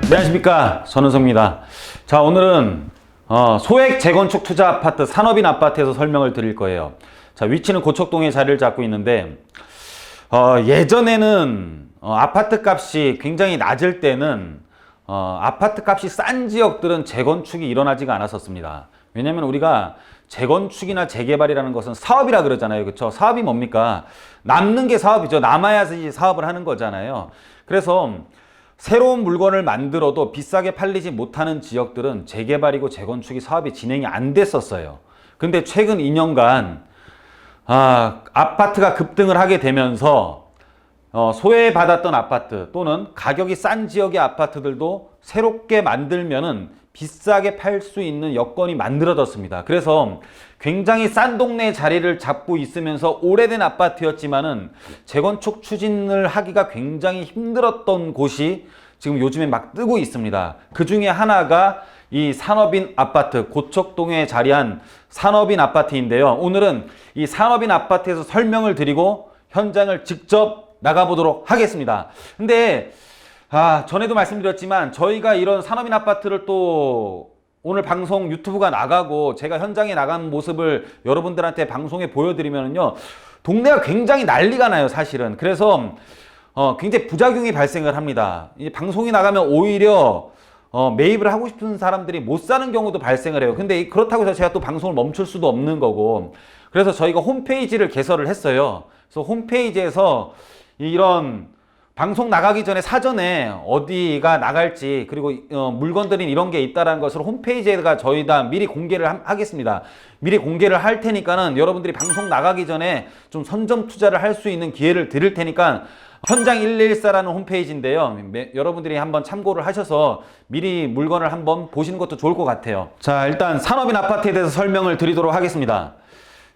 안녕하십니까, 전은석입니다. 자, 오늘은 소액 재건축 투자 아파트, 산업인 아파트에서 설명을 드릴 거예요. 자, 위치는 고척동에 자리를 잡고 있는데 예전에는 아파트 값이 굉장히 낮을 때는 아파트 값이 싼 지역들은 재건축이 일어나지가 않았었습니다. 왜냐하면 우리가 재건축이나 재개발이라는 것은 사업이라 그러잖아요. 그렇죠? 사업이 뭡니까? 남는 게 사업이죠. 남아야지 사업을 하는 거잖아요. 그래서 새로운 물건을 만들어도 비싸게 팔리지 못하는 지역들은 재개발이고 재건축이 사업이 진행이 안 됐었어요. 근데 최근 2년간 아파트가 급등을 하게 되면서 소외받았던 아파트 또는 가격이 싼 지역의 아파트들도 새롭게 만들면은 비싸게 팔 수 있는 여건이 만들어졌습니다. 그래서 굉장히 싼 동네에 자리를 잡고 있으면서 오래된 아파트였지만은 재건축 추진을 하기가 굉장히 힘들었던 곳이 지금 요즘에 막 뜨고 있습니다. 그 중에 하나가 이 산업인 아파트, 고척동에 자리한 산업인 아파트인데요. 오늘은 이 산업인 아파트에서 설명을 드리고 현장을 직접 나가보도록 하겠습니다. 근데 전에도 말씀드렸지만 저희가 이런 산업인 아파트를 또 오늘 방송 유튜브가 나가고 제가 현장에 나간 모습을 여러분들한테 방송에 보여드리면요, 동네가 굉장히 난리가 나요, 사실은. 그래서 굉장히 부작용이 발생을 합니다. 이 방송이 나가면 오히려 매입을 하고 싶은 사람들이 못 사는 경우도 발생을 해요. 근데 그렇다고 해서 제가 또 방송을 멈출 수도 없는 거고, 그래서 저희가 홈페이지를 개설을 했어요. 그래서 홈페이지에서 이런 방송 나가기 전에 사전에 어디가 나갈지, 그리고 물건들이 이런 게 있다는 것을 홈페이지에다가 저희가 미리 공개를 하겠습니다. 미리 공개를 할 테니까는 여러분들이 방송 나가기 전에 좀 선점 투자를 할 수 있는 기회를 드릴 테니까 현장 114라는 홈페이지인데요. 여러분들이 한번 참고를 하셔서 미리 물건을 한번 보시는 것도 좋을 것 같아요. 자, 일단 산업인 아파트에 대해서 설명을 드리도록 하겠습니다.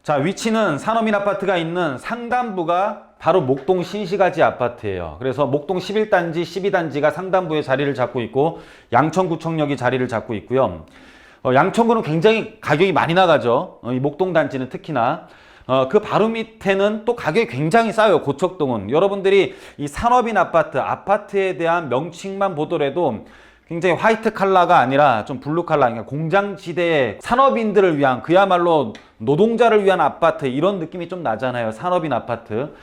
자, 위치는 산업인 아파트가 있는 상단부가 바로 목동 신시가지 아파트예요. 그래서 목동 11단지, 12단지가 상단부에 자리를 잡고 있고 양천구청역이 자리를 잡고 있고요. 양천구는 굉장히 가격이 많이 나가죠. 이 목동 단지는 특히나. 그 바로 밑에는 또 가격이 굉장히 싸요. 고척동은. 여러분들이 이 산업인 아파트에 대한 명칭만 보더라도 굉장히 화이트 칼라가 아니라 좀 블루 칼라, 그러니까 공장지대의 산업인들을 위한, 그야말로 노동자를 위한 아파트, 이런 느낌이 좀 나잖아요. 산업인 아파트.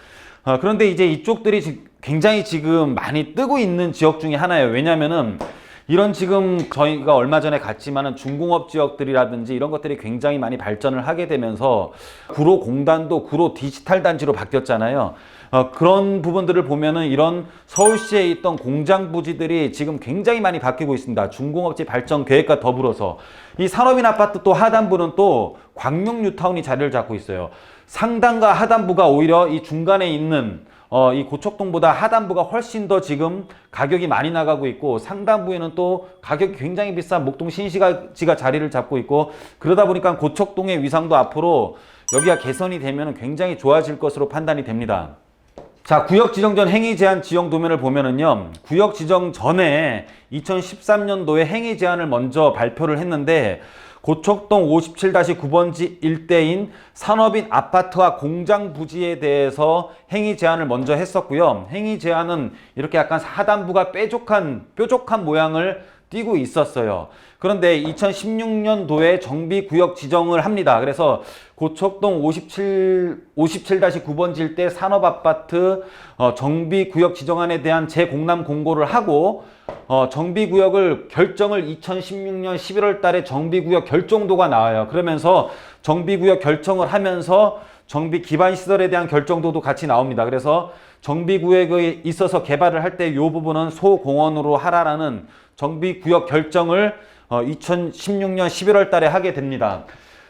그런데 이제 이쪽들이 굉장히 지금 많이 뜨고 있는 지역 중에 하나예요. 왜냐면은 이런 지금 저희가 얼마 전에 갔지만은 중공업 지역들이라든지 이런 것들이 굉장히 많이 발전을 하게 되면서 구로 공단도 구로 디지털 단지로 바뀌었잖아요. 그런 부분들을 보면은 이런 서울시에 있던 공장 부지들이 지금 굉장히 많이 바뀌고 있습니다. 중공업지 발전 계획과 더불어서 이 산업인 아파트 또 하단부는 또 광명 뉴타운이 자리를 잡고 있어요. 상단과 하단부가 오히려 이 중간에 있는 이 고척동보다 하단부가 훨씬 더 지금 가격이 많이 나가고 있고, 상단부에는 또 가격이 굉장히 비싼 목동 신시가지가 자리를 잡고 있고, 그러다 보니까 고척동의 위상도 앞으로 여기가 개선이 되면 굉장히 좋아질 것으로 판단이 됩니다. 자, 구역 지정 전 행위 제한 지형 도면을 보면은요, 구역 지정 전에 2013년도에 행위 제한을 먼저 발표를 했는데, 고척동 57-9번지 일대인 산업인 아파트와 공장 부지에 대해서 행위 제한을 먼저 했었고요. 행위 제한은 이렇게 약간 하단부가 뾰족한 모양을 띠고 있었어요. 그런데 2016년도에 정비구역 지정을 합니다. 그래서 고척동 57-9번지 일대 산업아파트 정비구역 지정안에 대한 재공람 공고를 하고, 정비구역을 결정을 2016년 11월 달에 정비구역 결정도가 나와요. 그러면서 정비구역 결정을 하면서 정비 기반 시설에 대한 결정도도 같이 나옵니다. 그래서 정비구역에 있어서 개발을 할 때 이 부분은 소공원으로 하라라는 정비구역 결정을 2016년 11월 달에 하게 됩니다.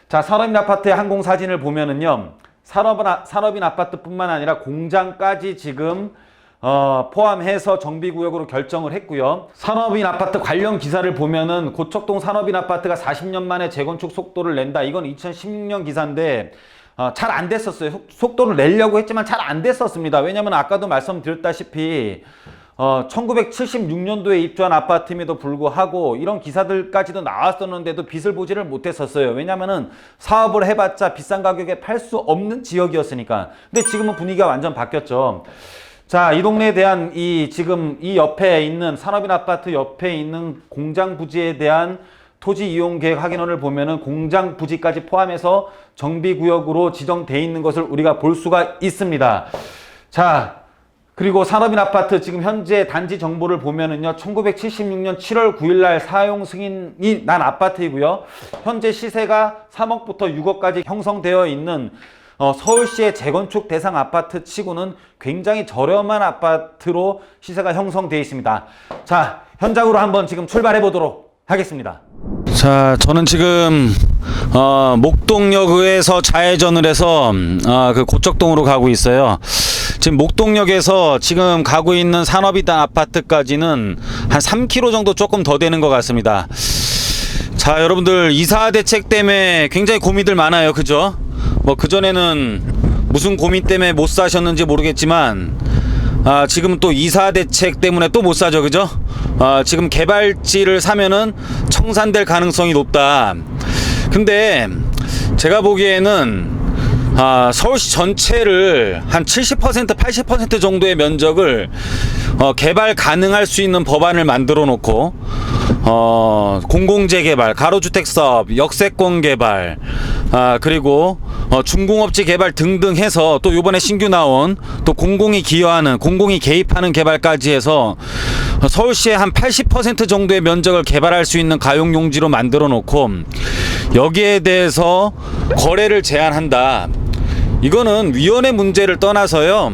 자, 산업인 아파트의 항공 사진을 보면은요, 산업인 아파트뿐만 아니라 공장까지 지금 포함해서 정비구역으로 결정을 했고요. 산업인 아파트 관련 기사를 보면은 고척동 산업인 아파트가 40년 만에 재건축 속도를 낸다. 이건 2016년 기사인데 잘 안 됐었어요. 속도를 내려고 했지만 잘 안 됐었습니다. 왜냐면 아까도 말씀드렸다시피 1976년도에 입주한 아파트임에도 불구하고 이런 기사들까지도 나왔었는데도 빛을 보지를 못했었어요. 왜냐면은 사업을 해봤자 비싼 가격에 팔 수 없는 지역이었으니까. 근데 지금은 분위기가 완전 바뀌었죠. 자, 이 동네에 대한 지금 이 옆에 있는 산업인 아파트 옆에 있는 공장 부지에 대한 토지 이용 계획 확인원을 보면은 공장 부지까지 포함해서 정비구역으로 지정돼 있는 것을 우리가 볼 수가 있습니다. 자, 그리고 산업인 아파트 지금 현재 단지 정보를 보면은요, 1976년 7월 9일 날 사용 승인이 난 아파트이고요. 현재 시세가 3억부터 6억까지 형성되어 있는 서울시의 재건축 대상 아파트 치고는 굉장히 저렴한 아파트로 시세가 형성되어 있습니다. 자, 현장으로 한번 지금 출발해 보도록 하겠습니다. 자, 저는 지금 목동역에서 좌회전을 해서 그 고척동으로 가고 있어요. 지금 목동역에서 지금 가고 있는 산업인 아파트까지는 한 3km 정도 조금 더 되는 것 같습니다. 자, 여러분들 이사 대책 때문에 굉장히 고민들 많아요, 그죠? 뭐 그전에는 무슨 고민 때문에 못 사셨는지 모르겠지만 지금 또 이사 대책 때문에 또 못 사죠, 그죠? 지금 개발지를 사면은 청산될 가능성이 높다. 근데 제가 보기에는 서울시 전체를 한 70% 80% 정도의 면적을 개발 가능할 수 있는 법안을 만들어 놓고 공공재개발, 가로주택 사업, 역세권 개발, 그리고 중공업지 개발 등등 해서 또 요번에 신규 나온 또 공공이 기여하는, 공공이 개입하는 개발까지 해서 서울시의 한 80% 정도의 면적을 개발할 수 있는 가용용지로 만들어 놓고 여기에 대해서 거래를 제한한다. 이거는 위원회 문제를 떠나서요,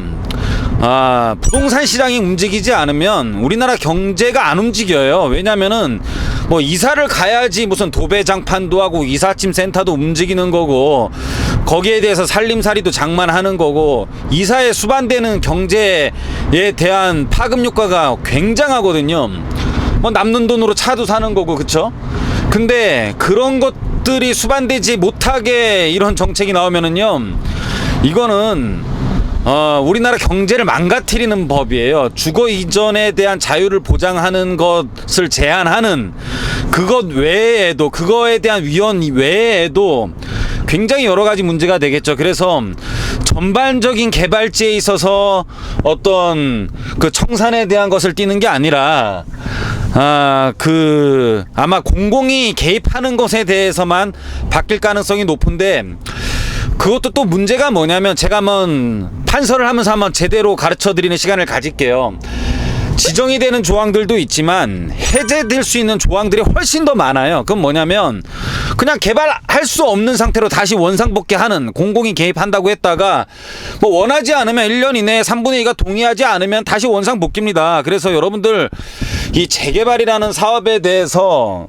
부동산 시장이 움직이지 않으면 우리나라 경제가 안 움직여요. 왜냐면은 뭐 이사를 가야지 무슨 도배장판도 하고 이삿짐 센터도 움직이는 거고, 거기에 대해서 살림살이도 장만하는 거고, 이사에 수반되는 경제에 대한 파급 효과가 굉장하거든요. 뭐 남는 돈으로 차도 사는 거고, 그쵸? 근데 그런 것들이 수반되지 못하게 이런 정책이 나오면은요, 이거는 우리나라 경제를 망가뜨리는 법이에요. 주거 이전에 대한 자유를 보장하는 것을 제한하는 그것 외에도, 그거에 대한 위헌 외에도 굉장히 여러 가지 문제가 되겠죠. 그래서 전반적인 개발지에 있어서 어떤 그 청산에 대한 것을 띠는 게 아니라 아마 공공이 개입하는 것에 대해서만 바뀔 가능성이 높은데, 그것도 또 문제가 뭐냐면, 제가 한번 판서를 하면서 한번 제대로 가르쳐 드리는 시간을 가질게요. 지정이 되는 조항들도 있지만 해제될 수 있는 조항들이 훨씬 더 많아요. 그건 뭐냐면, 그냥 개발할 수 없는 상태로 다시 원상복귀하는, 공공이 개입한다고 했다가 뭐 원하지 않으면 1년 이내에 3분의 2가 동의하지 않으면 다시 원상복귀입니다. 그래서 여러분들 이 재개발이라는 사업에 대해서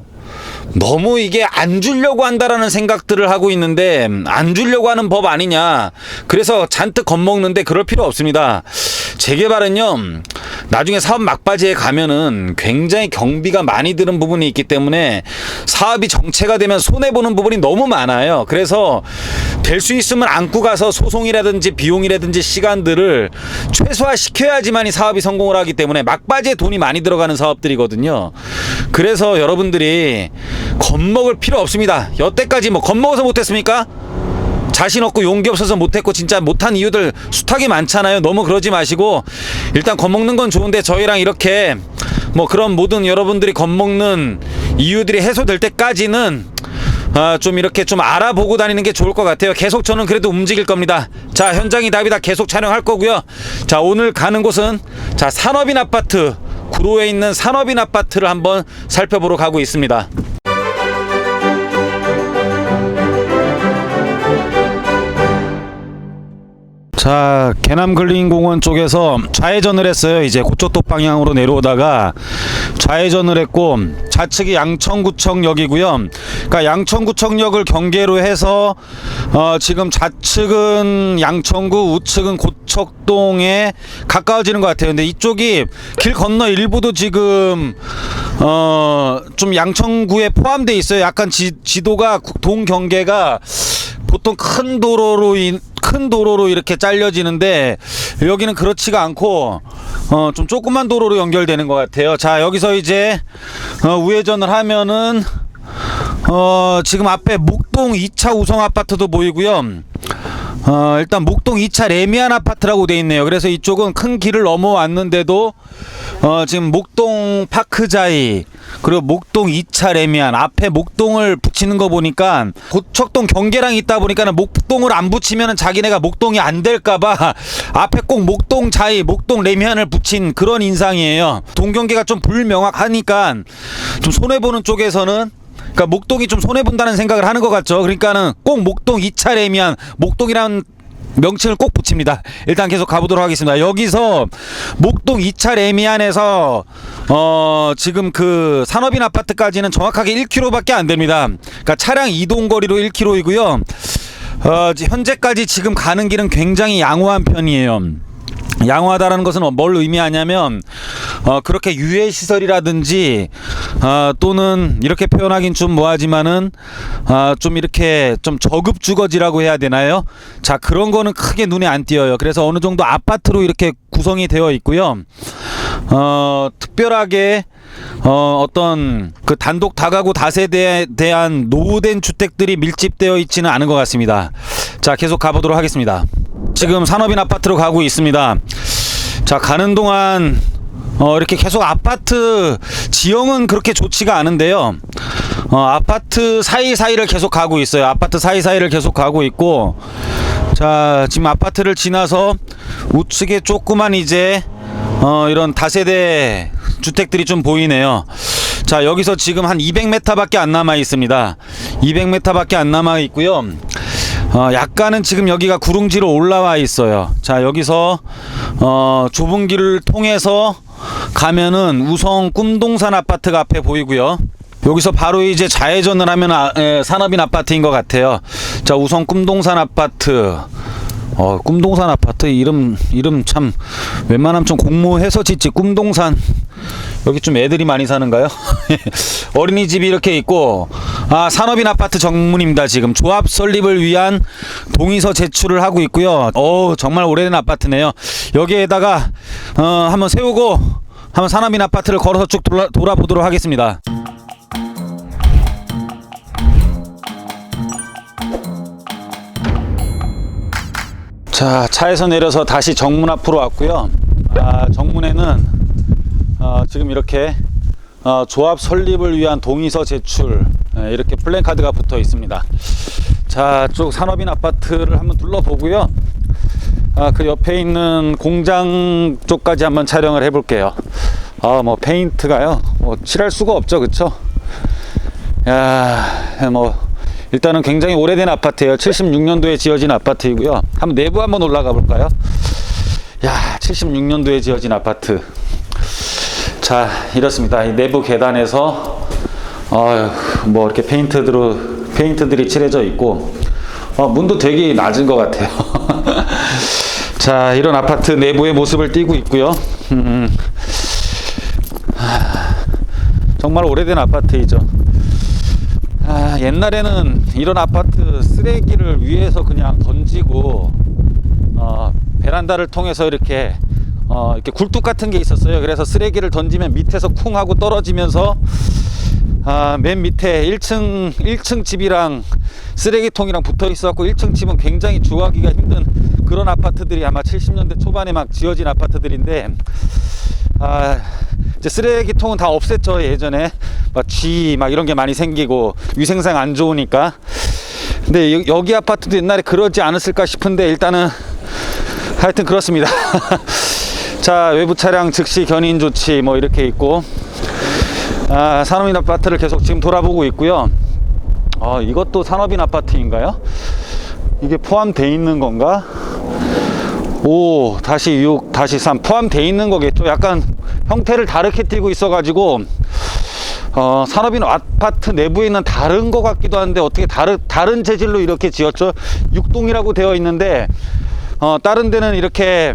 너무 이게 안 주려고 한다라는 생각들을 하고 있는데, 안 주려고 하는 법 아니냐, 그래서 잔뜩 겁먹는데 그럴 필요 없습니다. 재개발은요, 나중에 사업 막바지에 가면은 굉장히 경비가 많이 드는 부분이 있기 때문에 사업이 정체가 되면 손해보는 부분이 너무 많아요. 그래서 될 수 있으면 안고 가서 소송이라든지 비용이라든지 시간들을 최소화시켜야지만 이 사업이 성공을 하기 때문에 막바지에 돈이 많이 들어가는 사업들이거든요. 그래서 여러분들이 겁먹을 필요 없습니다. 여태까지 뭐 겁먹어서 못했습니까? 자신 없고 용기 없어서 못했고 진짜 못한 이유들 숱하게 많잖아요. 너무 그러지 마시고, 일단 겁먹는 건 좋은데 저희랑 이렇게 뭐 그런 모든 여러분들이 겁먹는 이유들이 해소될 때까지는 좀 이렇게 좀 알아보고 다니는 게 좋을 것 같아요. 계속 저는 그래도 움직일 겁니다. 자, 현장이 답이다 계속 촬영할 거고요. 자, 오늘 가는 곳은 자, 산업인 아파트, 구로에 있는 산업인 아파트를 한번 살펴보러 가고 있습니다. 자, 개남근린공원 쪽에서 좌회전을 했어요. 이제 고척도 방향으로 내려오다가 좌회전을 했고, 좌측이 양천구청역이고요. 그러니까 양천구청역을 경계로 해서 지금 좌측은 양천구, 우측은 고척동에 가까워지는 것 같아요. 근데 이쪽이 길 건너 일부도 지금 좀 양천구에 포함돼 있어요. 약간 지도가 동 경계가 보통 큰 도로로 이렇게 잘려지는데, 여기는 그렇지가 않고 좀 조그만 도로로 연결되는 것 같아요. 자, 여기서 이제 우회전을 하면은 지금 앞에 목동 2차 우성 아파트도 보이고요. 일단 목동 2차 레미안 아파트라고 돼 있네요. 그래서 이쪽은 큰 길을 넘어왔는데도 지금 목동 파크자이 그리고 목동 2차 레미안 앞에 목동을 붙이는 거 보니까 고척동 경계랑 있다 보니까는 목동을 안 붙이면은 자기네가 목동이 안 될까봐 앞에 꼭 목동 자이 목동 레미안을 붙인 그런 인상이에요. 동경계가 좀 불명확하니까 좀 손해보는 쪽에서는 그러니까 목동이 좀 손해본다는 생각을 하는 것 같죠. 그러니까는 꼭 목동 2차 레미안 목동이라는 명칭을 꼭 붙입니다. 일단 계속 가보도록 하겠습니다. 여기서 목동 2차 레미안에서 지금 그 산업인 아파트까지는 정확하게 1km밖에 안 됩니다. 그러니까 차량 이동 거리로 1km이고요. 현재까지 지금 가는 길은 굉장히 양호한 편이에요. 양호하다라는 것은 뭘 의미하냐면 그렇게 유해 시설이라든지 또는 이렇게 표현하긴 좀 뭐하지만은 좀 이렇게 좀 저급 주거지라고 해야 되나요? 자, 그런 거는 크게 눈에 안 띄어요. 그래서 어느 정도 아파트로 이렇게 구성이 되어 있고요. 특별하게 어떤 그 단독 다가구 다세대에 대한 노후된 주택들이 밀집되어 있지는 않은 것 같습니다. 자, 계속 가보도록 하겠습니다. 지금 산업인 아파트로 가고 있습니다. 자, 가는 동안 이렇게 계속 아파트 지형은 그렇게 좋지가 않은데요. 아파트 사이사이를 계속 가고 있어요. 아파트 사이사이를 계속 가고 있고, 자, 지금 아파트를 지나서 우측에 조그만 이제 이런 다세대 주택들이 좀 보이네요. 자, 여기서 지금 한 200m 밖에 안 남아 있습니다. 200m 밖에 안 남아 있고요. 약간은 지금 여기가 구릉지로 올라와 있어요. 자, 여기서 좁은 길을 통해서 가면은 우성 꿈동산 아파트가 앞에 보이고요. 여기서 바로 이제 좌회전을 하면 산업인 아파트인 것 같아요. 자, 우성 꿈동산 아파트. 꿈동산 아파트 이름 참 웬만하면 좀 공모해서 짓지. 꿈동산. 여기 좀 애들이 많이 사는가요? 어린이집이 이렇게 있고, 산업인 아파트 정문입니다. 지금 조합 설립을 위한 동의서 제출을 하고 있고요. 정말 오래된 아파트네요. 여기에다가 한번 세우고 한번 산업인 아파트를 걸어서 쭉 돌아보도록 하겠습니다. 자, 차에서 내려서 다시 정문 앞으로 왔고요. 정문에는 지금 이렇게 조합 설립을 위한 동의서 제출 이렇게 플랜카드가 붙어 있습니다. 자, 쭉 산업인 아파트를 한번 둘러보고요. 그 옆에 있는 공장 쪽까지 한번 촬영을 해볼게요. 뭐 페인트가요, 뭐 칠할 수가 없죠, 그쵸? 일단은 굉장히 오래된 아파트예요. 76년도에 지어진 아파트이고요. 한번 내부 한번 올라가 볼까요? 76년도에 지어진 아파트. 자, 이렇습니다. 이 내부 계단에서 뭐 이렇게 페인트들이 칠해져 있고, 문도 되게 낮은 것 같아요. 자, 이런 아파트 내부의 모습을 띄고 있고요. 정말 오래된 아파트이죠. 옛날에는 이런 아파트 쓰레기를 위에서 그냥 던지고 베란다를 통해서 이렇게 굴뚝 같은 게 있었어요. 그래서 쓰레기를 던지면 밑에서 쿵 하고 떨어지면서 맨 밑에 1층 집이랑 쓰레기통이랑 붙어 있었고, 1층 집은 굉장히 주거하기가 힘든 그런 아파트들이 아마 70년대 초반에 막 지어진 아파트들인데, 이제 쓰레기통은 다 없앴죠. 예전에 막 이런 게 많이 생기고 위생상 안 좋으니까. 근데 여기 아파트도 옛날에 그러지 않았을까 싶은데, 일단은 하여튼 그렇습니다. 자, 외부 차량 즉시 견인 조치 뭐 이렇게 있고, 산업인 아파트를 계속 지금 돌아보고 있고요. 이것도 산업인 아파트인가요? 이게 포함되어 있는 건가? 5-6-3 포함되어 있는 거겠죠. 약간 형태를 다르게 띄고 있어 가지고 산업인 아파트 내부에 있는 다른 거 같기도 한데, 어떻게 다른 재질로 이렇게 지었죠. 6동이라고 되어 있는데 다른 데는 이렇게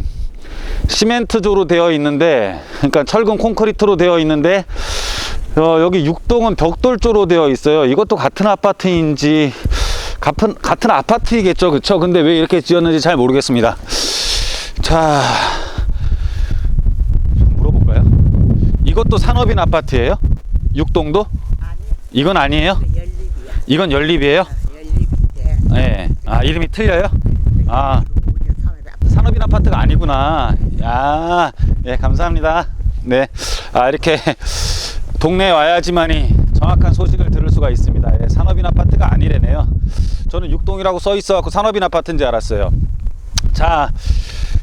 시멘트조로 되어 있는데, 그러니까 철근 콘크리트로 되어 있는데, 여기 6동은 벽돌조로 되어 있어요. 이것도 같은 아파트인지 같은 아파트이겠죠, 그쵸? 근데 왜 이렇게 지었는지 잘 모르겠습니다. 자, 물어볼까요? 이것도 산업인 아파트예요? 6동도? 아니요. 이건 아니에요? 연립이야. 이건 연립이에요? 연립인데. 네. 이름이 틀려요? 아, 산업인 아파트가 아니구나. 야, 예, 감사합니다. 네, 아, 이렇게 동네에 와야지만이 정확한 소식을 들을 수가 있습니다. 예, 산업인 아파트가 아니래네요. 저는 6동이라고 써 있어갖고 산업인 아파트인 줄 알았어요. 자,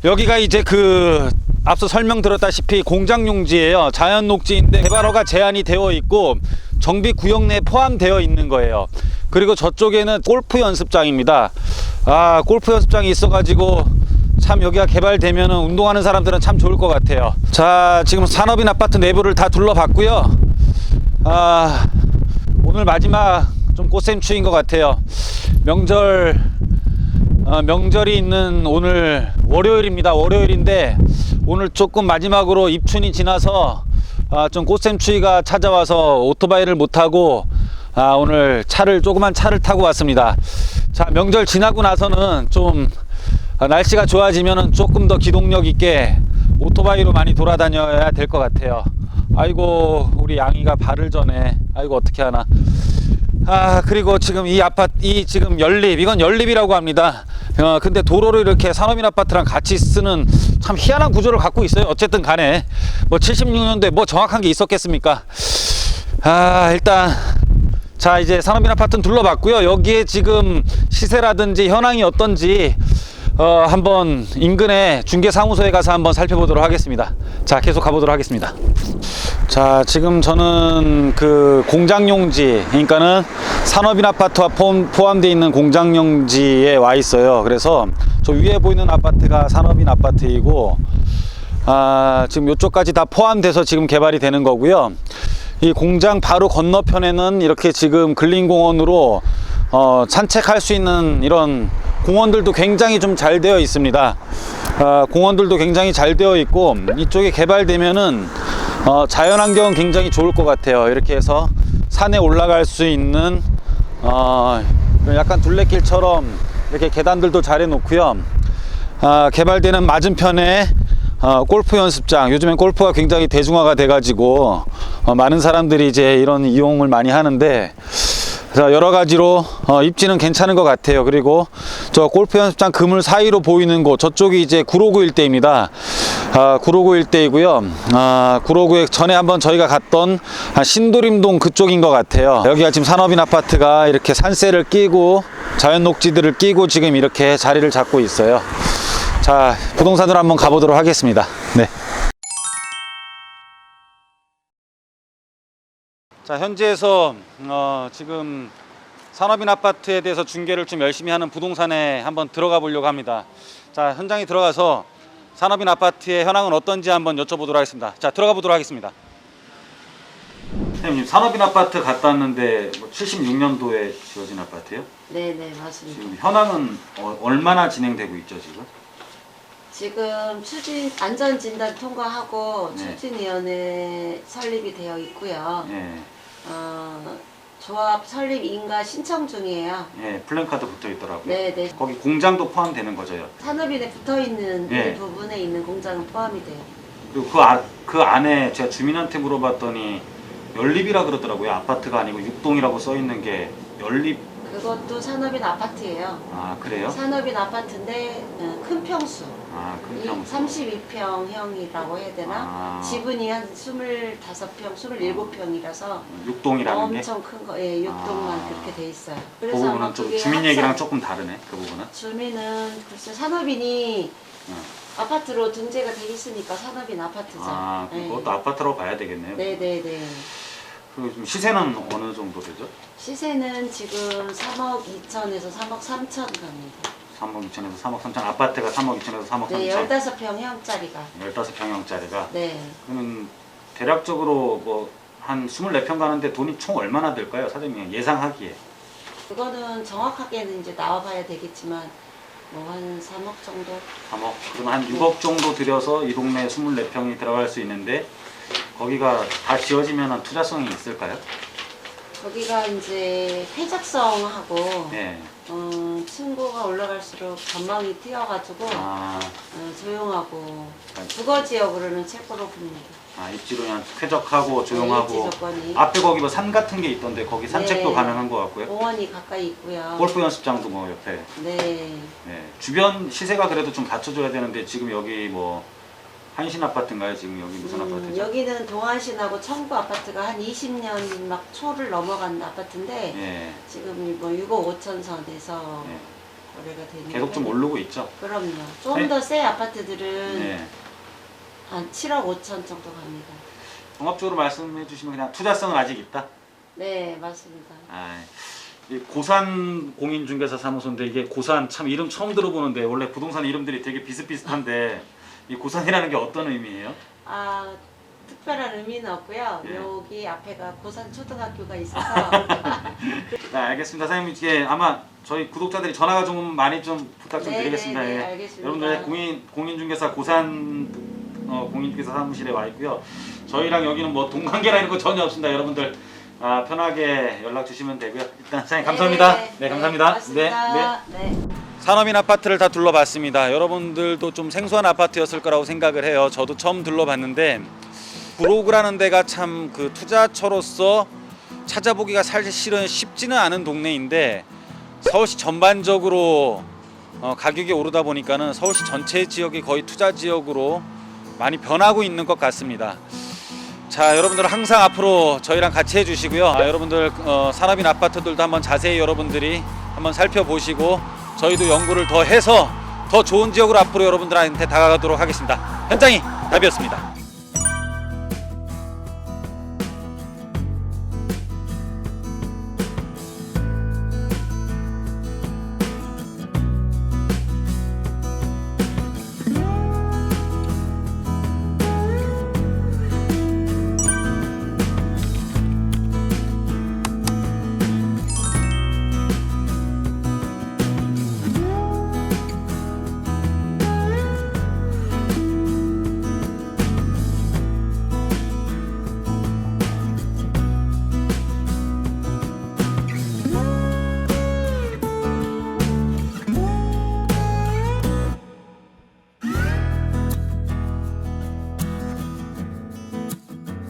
여기가 이제 그 앞서 설명드렸다시피 공장용지예요. 자연녹지인데 개발허가 제한이 되어 있고 정비구역 내에 포함되어 있는 거예요. 그리고 저쪽에는 골프 연습장입니다. 아, 골프 연습장이 있어가지고 참 여기가 개발되면 운동하는 사람들은 참 좋을 것 같아요. 자, 지금 산업인 아파트 내부를 다 둘러봤고요. 아, 오늘 마지막 좀 꽃샘추위인 것 같아요. 명절이 있는 오늘 월요일입니다. 월요일인데 오늘 조금 마지막으로 입춘이 지나서 좀 꽃샘추위가 찾아와서 오토바이를 못타고 오늘 조그만 차를 타고 왔습니다. 자, 명절 지나고 나서는 좀 날씨가 좋아지면은 조금 더 기동력 있게 오토바이로 많이 돌아다녀야 될 것 같아요. 아이고, 우리 양이가 발을 저네. 아이고, 어떻게 하나. 그리고 지금 이 아파트, 지금 이건 연립이라고 합니다. 근데 도로를 이렇게 산업인 아파트랑 같이 쓰는 참 희한한 구조를 갖고 있어요. 어쨌든 간에 뭐 76년도에 뭐 정확한 게 있었겠습니까? 일단 자, 이제 산업인 아파트는 둘러봤고요. 여기에 지금 시세라든지 현황이 어떤지 한번 인근의 중개사무소에 가서 한번 살펴보도록 하겠습니다. 자, 계속 가보도록 하겠습니다. 자, 지금 저는 그 공장용지, 그러니까는 산업인 아파트와 포함되어 있는 공장용지에 와 있어요. 그래서 저 위에 보이는 아파트가 산업인 아파트이고, 지금 이쪽까지 다 포함돼서 지금 개발이 되는 거고요. 이 공장 바로 건너편에는 이렇게 지금 근린공원으로 산책할 수 있는 이런 공원들도 굉장히 좀 잘 되어 있습니다. 공원들도 굉장히 잘 되어 있고, 이쪽에 개발되면은 자연환경은 굉장히 좋을 것 같아요. 이렇게 해서 산에 올라갈 수 있는 약간 둘레길처럼 이렇게 계단들도 잘 해놓고요. 개발되는 맞은편에 골프 연습장, 요즘엔 골프가 굉장히 대중화가 돼가지고 많은 사람들이 이제 이런 이용을 많이 하는데, 자, 여러 가지로 입지는 괜찮은 것 같아요. 그리고 저 골프 연습장 그물 사이로 보이는 곳, 저쪽이 이제 구로구 일대입니다. 구로구 일대이고요. 구로구에 전에 한번 저희가 갔던 신도림동 그쪽인 것 같아요. 여기가 지금 산업인 아파트가 이렇게 산세를 끼고 자연 녹지들을 끼고 지금 이렇게 자리를 잡고 있어요. 자, 부동산으로 한번 가보도록 하겠습니다. 네. 자, 현지에서 지금 산업인 아파트에 대해서 중개를 좀 열심히 하는 부동산에 한번 들어가 보려고 합니다. 자, 현장에 들어가서 산업인 아파트의 현황은 어떤지 한번 여쭤보도록 하겠습니다. 자, 들어가 보도록 하겠습니다. 선생님, 산업인 아파트 갔다 왔는데 76년도에 지어진 아파트요? 네네, 맞습니다. 지금 현황은 얼마나 진행되고 있죠, 지금? 지금 안전진단 통과하고 네. 추진위원회 설립이 되어 있고요. 예. 조합 설립 인가 신청 중이에요. 예, 플랜카드 붙어 있더라고요. 네네. 거기 공장도 포함되는 거죠? 산업인에 붙어 있는 네. 부분에 있는 공장은 포함이 돼요. 그리고 그 안에 제가 주민한테 물어봤더니 연립이라 그러더라고요. 아파트가 아니고 6동이라고 써 있는 게 연립. 그것도 산업인 아파트예요. 아, 그래요? 산업인 아파트인데 큰 평수. 큰 평수. 32평형이라고 해야 되나? 지분이 한 25평, 27평이라서 6동이라는 게? 엄청 큰 거, 예, 6동만 그렇게 돼 있어요. 그 부분은 좀 주민 얘기랑 조금 다르네, 그 부분은. 주민은 글쎄 산업인이 아파트로 등재가 돼 있으니까 산업인 아파트죠. 그것도 아파트라고 봐야 되겠네요. 네네네. 그리고 좀 시세는 어느 정도 되죠? 시세는 지금 3억 2천에서 3억 3천 갑니다. 3억 2천에서 3억 3천, 아파트가 3억 2천에서 3억 3천. 네, 15평형짜리가. 15평형짜리가. 네. 그러면 대략적으로 뭐 한 24평 가는데 돈이 총 얼마나 들까요, 사장님? 예상하기에. 그거는 정확하게는 이제 나와봐야 되겠지만 뭐 한 3억 정도. 3억? 그러면 한 6억 정도 들여서 이 동네에 24평이 들어갈 수 있는데 거기가 다 지어지면 투자성이 있을까요? 거기가 이제 회작성하고 네. 층고가 올라갈수록 전망이 튀어가지고 조용하고 네. 주거 지역으로는 최고로 봅니다. 아, 입지도 그냥 쾌적하고 조용하고. 네, 입지 조건이. 앞에 거기 뭐 산 같은 게 있던데 거기 산책도 네. 가능한 것 같고요. 공원이 가까이 있고요. 골프 연습장도 뭐 옆에. 네. 네. 주변 시세가 그래도 좀 받쳐줘야 되는데 지금 여기 뭐 한신 아파트인가요? 지금 여기 무슨 아파트죠? 여기는 동안신하고 청구 아파트가 한 20년 막 초를 넘어간 아파트인데 예. 지금 뭐 6억 5천 선에서 예. 거래가 되는. 계속 좀 오르고 있죠. 그럼요. 네. 좀 더 새 아파트들은 네. 한 7억 5천 정도 갑니다. 종합적으로 말씀해 주시면 그냥 투자성은 아직 있다. 네, 맞습니다. 아, 이 고산 공인중개사 사무소인데 이게 고산 참 이름 처음 들어보는데 원래 부동산 이름들이 되게 비슷비슷한데 이 고산이라는 게 어떤 의미예요? 아, 특별한 의미는 없고요. 예. 여기 앞에가 고산 초등학교가 있어서 네, 알겠습니다. 사장님 이게 아마 저희 구독자들이 전화가 좀 많이 좀 부탁 좀 네, 드리겠습니다. 네, 네, 예. 알겠습니다. 여러분들 공인중개사 고산 공인중개사 사무실에 와 있고요. 저희랑 여기는 뭐 동관계나 이런 거 전혀 없습니다. 여러분들 편하게 연락 주시면 되고요. 일단 사장님 감사합니다. 네, 감사합니다. 고맙습니다. 네. 산업인 아파트를 다 둘러봤습니다. 여러분들도 좀 생소한 아파트였을 거라고 생각을 해요. 저도 처음 둘러봤는데 브로그라는 데가 참 그 투자처로서 찾아보기가 사실은 쉽지는 않은 동네인데 서울시 전반적으로 가격이 오르다 보니까는 서울시 전체 지역이 거의 투자 지역으로 많이 변하고 있는 것 같습니다. 자, 여러분들 항상 앞으로 저희랑 같이 해주시고요. 여러분들 산업인 아파트들도 한번 자세히 여러분들이 한번 살펴보시고 저희도 연구를 더 해서 더 좋은 지역으로 앞으로 여러분들한테 다가가도록 하겠습니다. 현장이 답이었습니다.